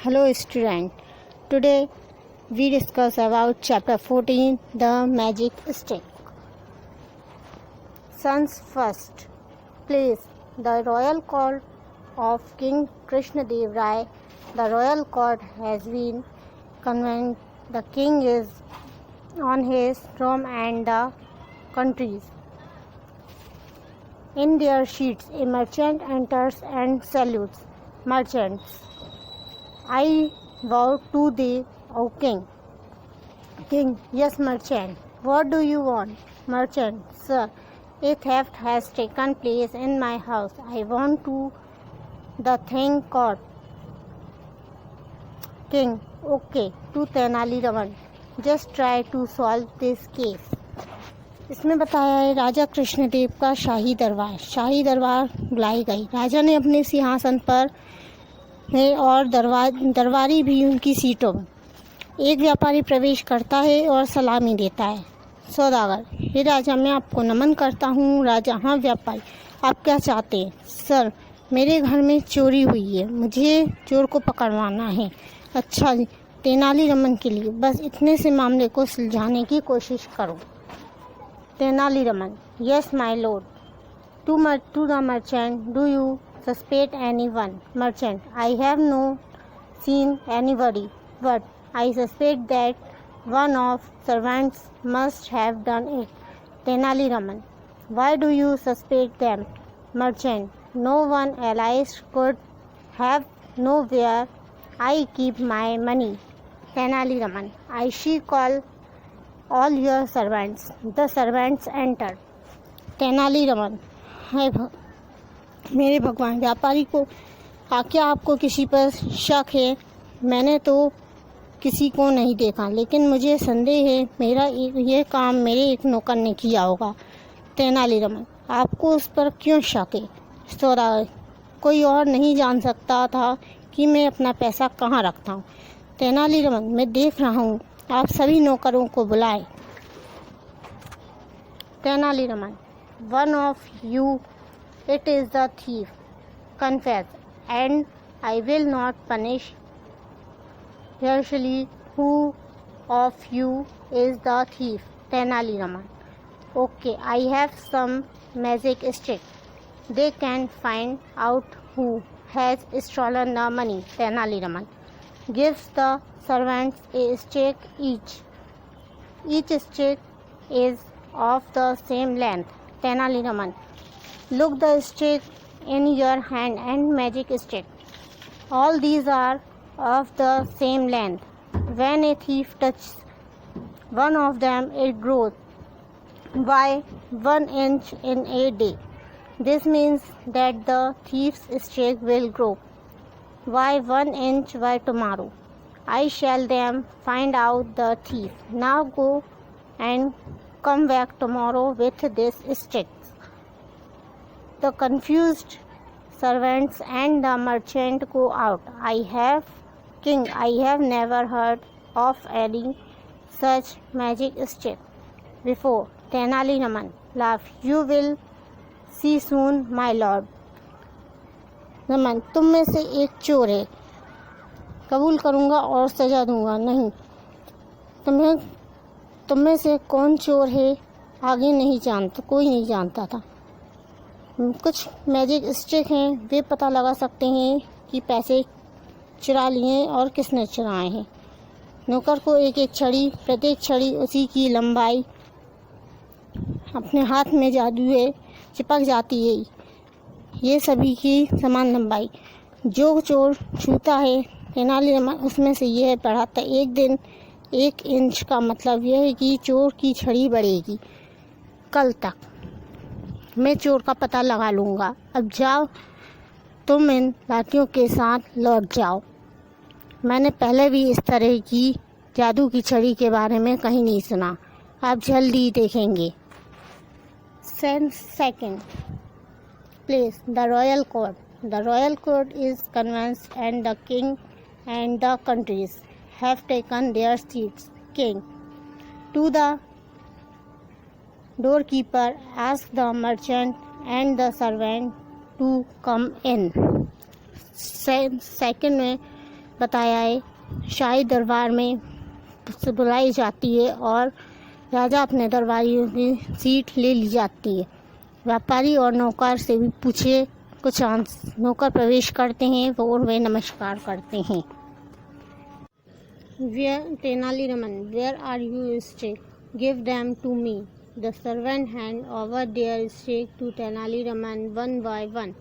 Hello student. Today we discuss about chapter 14, the magic stick. Sons first. Place. The royal court of King Krishnadev Rai. The royal court has been convened. The king is on his throne and the countries. In their seats, a merchant enters and salutes. Merchants. I vow to thee, O king. King, yes, merchant. What do you want? Merchant, sir, a theft has taken place in my house. I want to the thing caught. King, okay, to Tenali Raman. Just try to solve this case. इसमें बताया है राजा कृष्णदेव का शाही दरबार बुलाई गई। राजा ने अपने सिंहासन पर है और दरबारी भी उनकी सीटों में। एक व्यापारी प्रवेश करता है और सलामी देता है। सौदागर, हे राजा, मैं आपको नमन करता हूँ। राजा, हाँ व्यापारी, आप क्या चाहते हैं? सर, मेरे घर में चोरी हुई है, मुझे चोर को पकड़वाना है। अच्छा जी, तेनाली रमन के लिए बस इतने से मामले को सुलझाने की कोशिश करो। Tenali Raman, yes my lord. To the merchant, do you suspect anyone? Merchant, I have not seen anybody, but I suspect that one of servants must have done it. Tenali Raman, why do you suspect them? Merchant, no one else could have known where I keep my money. Tenali Raman, I shall call all your servants. The servants entered. Tenali Raman, मेरे भगवान, व्यापारी को क्या आपको किसी पर शक है? मैंने तो किसी को नहीं देखा, लेकिन मुझे संदेह है मेरा यह काम मेरे एक नौकर ने किया होगा। तेनालीरामन, आपको उस पर क्यों शक है? सौदागर, कोई और नहीं जान सकता था कि मैं अपना पैसा कहाँ रखता हूँ। तेनालीरामन, मैं देख रहा हूँ, आप सभी नौकरों को बुलाए। Tenali Raman, one of you, it is the thief. Confess, and I will not punish harshly. Who of you is the thief? Tenali Raman. Okay, I have some magic stick. They can find out who has stolen the money. Tenali Raman gives the servants a stick each. Each stick is of the same length. Tenali Raman, look the stick in your hand and magic stick. All these are of the same length. When a thief touches one of them, it grows by 1 inch in a day. This means that the thief's stick will grow by 1 inch by tomorrow. I shall then find out the thief. Now go and come back tomorrow with this stick. The confused servants and the merchant go out. King, I have never heard of any such magic stick before. Tenali Raman laughed. You will see soon, my lord. Raman, तुम में से एक चोर है, कबूल करूँगा और सजा दूँगा। नहीं, तुम में से कौन चोर है आगे नहीं जानता, कोई नहीं जानता था। कुछ मैजिक स्टिक हैं, वे पता लगा सकते हैं कि पैसे चुरा लिए और किसने चुराए हैं। नौकर को एक एक छड़ी, प्रत्येक छड़ी उसी की लंबाई अपने हाथ में जादू है चिपक जाती है। ये सभी की समान लंबाई। जो चोर छूता है तेनालीरामन उसमें से यह बढ़ाता। एक दिन 1 इंच का मतलब यह है कि चोर की छड़ी बढ़ेगी। कल तक मैं चोर का पता लगा लूँगा। अब जाओ, तुम इन लाठियों के साथ लौट जाओ। मैंने पहले भी इस तरह की जादू की छड़ी के बारे में कहीं नहीं सुना। आप जल्दी देखेंगे। Second place, the royal court. The royal court is convinced and the king and the countries have taken their seats. King, to the doorkeeper, ask the merchant and the servant to come in. Second में बताया है, शाही दरबार में बुलाई जाती है और राजा अपने दरबारियों की सीट ले ली जाती है। व्यापारी और नौकर से भी पूछे कुछ नौकर प्रवेश करते हैं और वे नमस्कार करते हैं। Tenali Raman, where are you stick? Give them to me. The servant hand over their stick to Tenali-Raman one by one.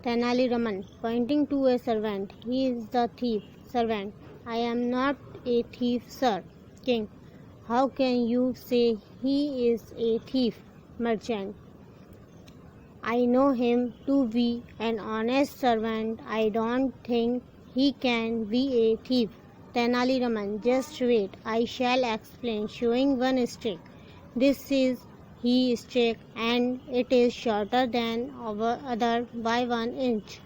Tenali-Raman, pointing to a servant, he is the thief. Servant, I am not a thief, sir. King, how can you say he is a thief? Merchant, I know him to be an honest servant. I don't think he can be a thief. Tenali-Raman, just wait, I shall explain, showing one stick. This is his stick and it is shorter than our other by 1 inch.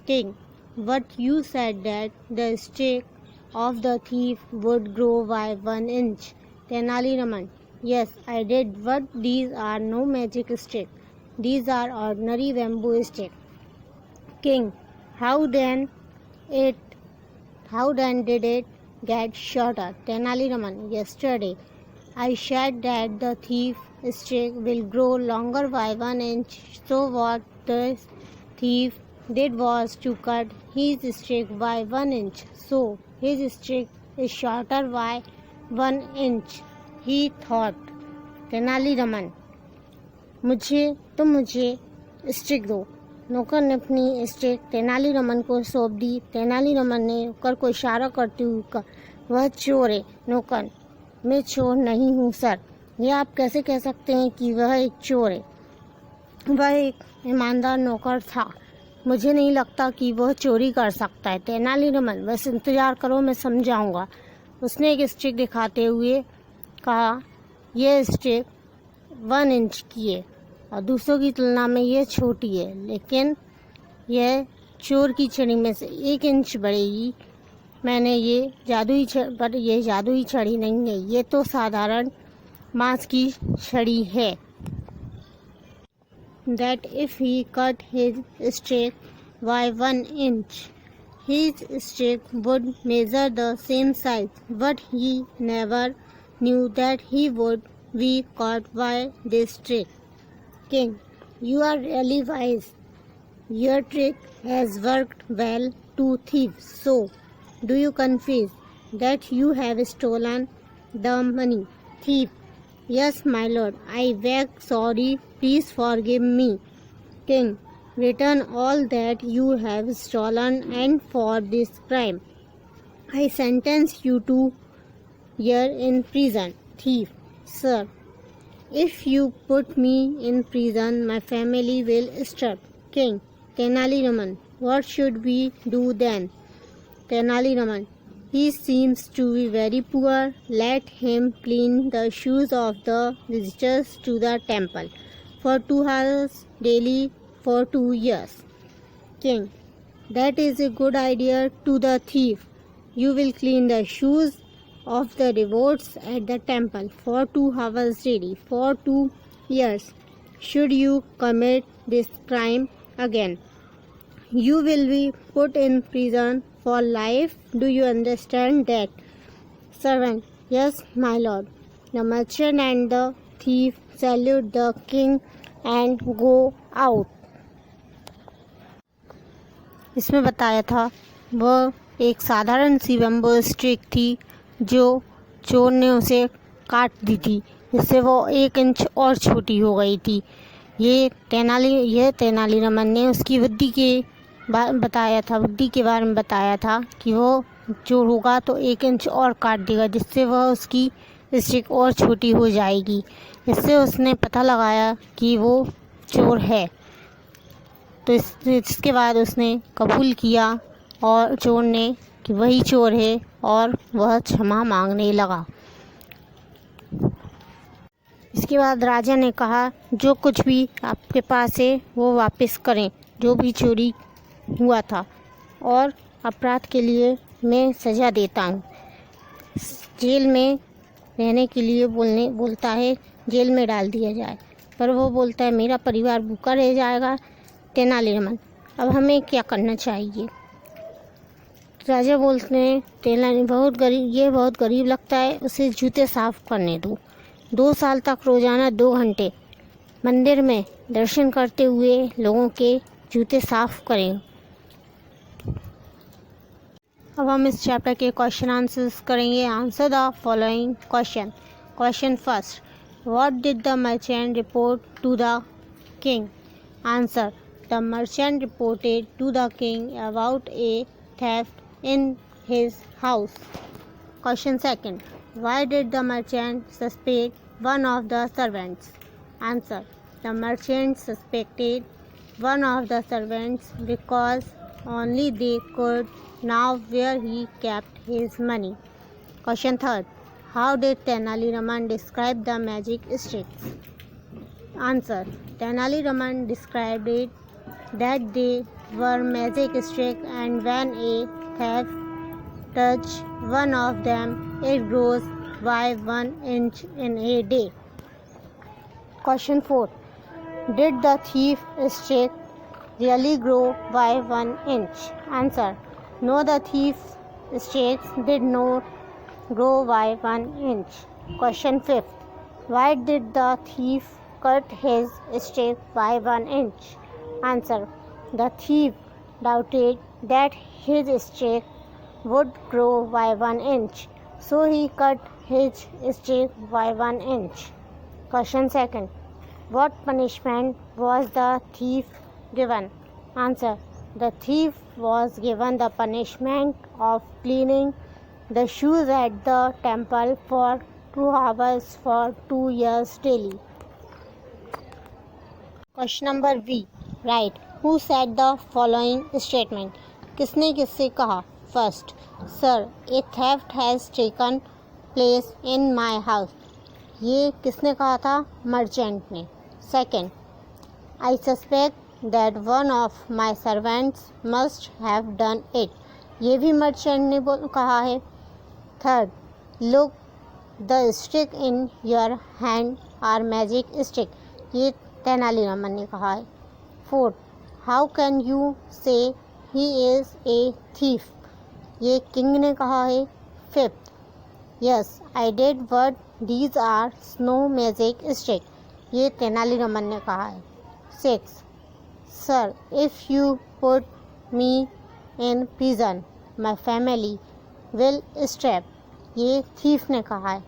King, but you said that the stick of the thief would grow by 1 inch. Tenali-Raman, yes, I did, but these are no magic stick. These are ordinary bamboo stick. King, how then did it get shorter? Tenali-Raman, yesterday I said that the thief stick will grow longer by 1 inch. So what the thief did was to cut his stick by 1 inch. So his stick is shorter by 1 inch. He thought. Tenali-Raman, मुझे stick दो। नौकर ने अपनी stick Tenali Raman को सौंप दी। तेनालीरामन ने नौकर को इशारा करते हुए कहा, वह चोर है। नौकर, मैं चोर नहीं हूँ सर। ये आप कैसे कह सकते हैं कि वह एक चोर है? वह एक ईमानदार नौकर था। मुझे नहीं लगता कि वह चोरी कर सकता है। तेनालीरामन, बस इंतजार करो, मैं समझाऊंगा। उसने एक स्टिक दिखाते हुए कहा, यह स्टिक 1 इंच की है और दूसरों की तुलना में यह छोटी है, लेकिन यह चोर की छड़ी में से 1 इंच बढ़ेगी। मैंने ये जादुई छड़ी नहीं है, ये तो साधारण बांस की छड़ी है। That if he cut his stick by 1 inch, his stick would measure the same size, but he never knew that he would be caught by this trick. King, you are really wise. Your trick has worked well to thieves. So, do you confess that you have stolen the money? Thief, yes, my lord. I beg sorry. Please forgive me. King, return all that you have stolen, and for this crime, I sentence you to year in prison. Thief, sir, if you put me in prison, my family will starve. King, Tenali-Raman, what should we do then? Tenali-Raman, he seems to be very poor. Let him clean the shoes of the visitors to the temple for 2 hours daily for 2 years. King, that is a good idea to the thief. You will clean the shoes of the devotees at the temple for 2 hours daily for 2 years. Should you commit this crime again, you will be put in prison for life. Do you understand that? Servant, yes, my lord. The merchant and the thief salute the king and go out. इसमें बताया था वह एक साधारण सी bamboo stick थी जो चोर ने उसे काट दी थी, जिससे वो 1 इंच और छोटी हो गई थी। यह तेनालीरामन ने उसकी बुद्धि के बारे में बताया था कि वो चोर होगा तो 1 इंच और काट देगा, जिससे वह उसकी स्टिक और छोटी हो जाएगी। इससे उसने पता लगाया कि वो चोर है। तो इसके बाद उसने कबूल किया और चोर ने कि वही चोर है और वह क्षमा मांगने लगा। इसके बाद राजा ने कहा, जो कुछ भी आपके पास है वो वापस करें, जो भी चोरी हुआ था, और अपराध के लिए मैं सज़ा देता हूँ। जेल में रहने के लिए बोलता है जेल में डाल दिया जाए, पर वो बोलता है मेरा परिवार भूखा रह जाएगा। तेनालीरामन, अब हमें क्या करना चाहिए? राजा बोलते हैं तेनाली ये बहुत गरीब लगता है, उसे जूते साफ करने दो। 2 साल तक रोजाना 2 घंटे मंदिर में दर्शन करते हुए लोगों के जूते साफ करें। अब हम इस चैप्टर के क्वेश्चन आंसर्स करेंगे। Answer the following question. Question first, what did the merchant report to the king? Answer, the merchant reported to the king about a theft in his house. Question second, why did the merchant suspect one of the servants? Answer, the merchant suspected one of the servants because only they could know where he kept his money. Question third, how did Tenali Raman describe the magic sticks? Answer, Tenali Raman described it that they were magic sticks, and when a thief touches one of them, it grows by 1 inch in a day. Question 4. Did the thief stick really grow by 1 inch? Answer, no, the thief sticks did not grow by 1 inch. Question 5. Why did the thief cut his stick by 1 inch? Answer, the thief doubted that his stick would grow by 1 inch, so he cut his stick by 1 inch. Question second, what punishment was the thief given? Answer, the thief was given the punishment of cleaning the shoes at the temple for 2 hours for 2 years daily. Question number B. Right. Who said the following statement? किसने किससे कहा? First, Sir, a theft has taken place in my house. ये किसने कहा था? Merchant ने. Second, I suspect that one of my servants must have done it. ये भी मर्चेंट ने कहा है. Third, look, the stick in your hand are magic stick. ये तेनालीरामन ने कहा है. Fourth, how can you say he is a thief? ये किंग ने कहा है. Fifth, yes, I did, but these are snow magic stick. ये तेनालीरामन ने कहा है. Sixth, sir, if you put me in prison, my family will starve. ये thief ने कहा है.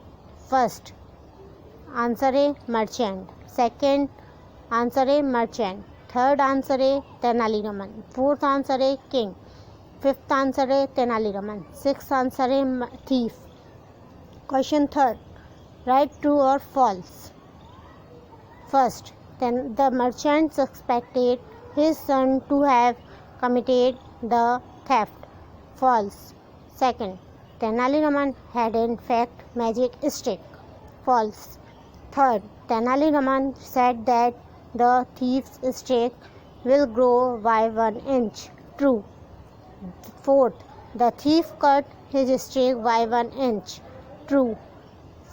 First आंसर है मर्चेंट. सेकेंड आंसर है मर्चेंट. थर्ड आंसर है तेनालीरामन. फोर्थ आंसर है किंग. फिफ्थ आंसर है तेनालीरामन. सिक्स्थ आंसर है thief. Question third, right true और false. First, the merchant suspected his son to have committed the theft. False. Second, Tenaliraman had in fact magic stick. False. Third, Tenaliraman said that the thief's stick will grow by 1 inch. True. Fourth, the thief cut his stick by 1 inch. True.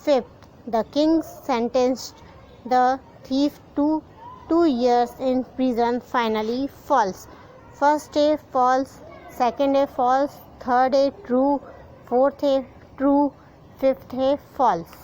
Fifth, the king sentenced the thief to 2 years in prison. Finally, false. First है false, second है false, third है true, fourth है true, fifth है false.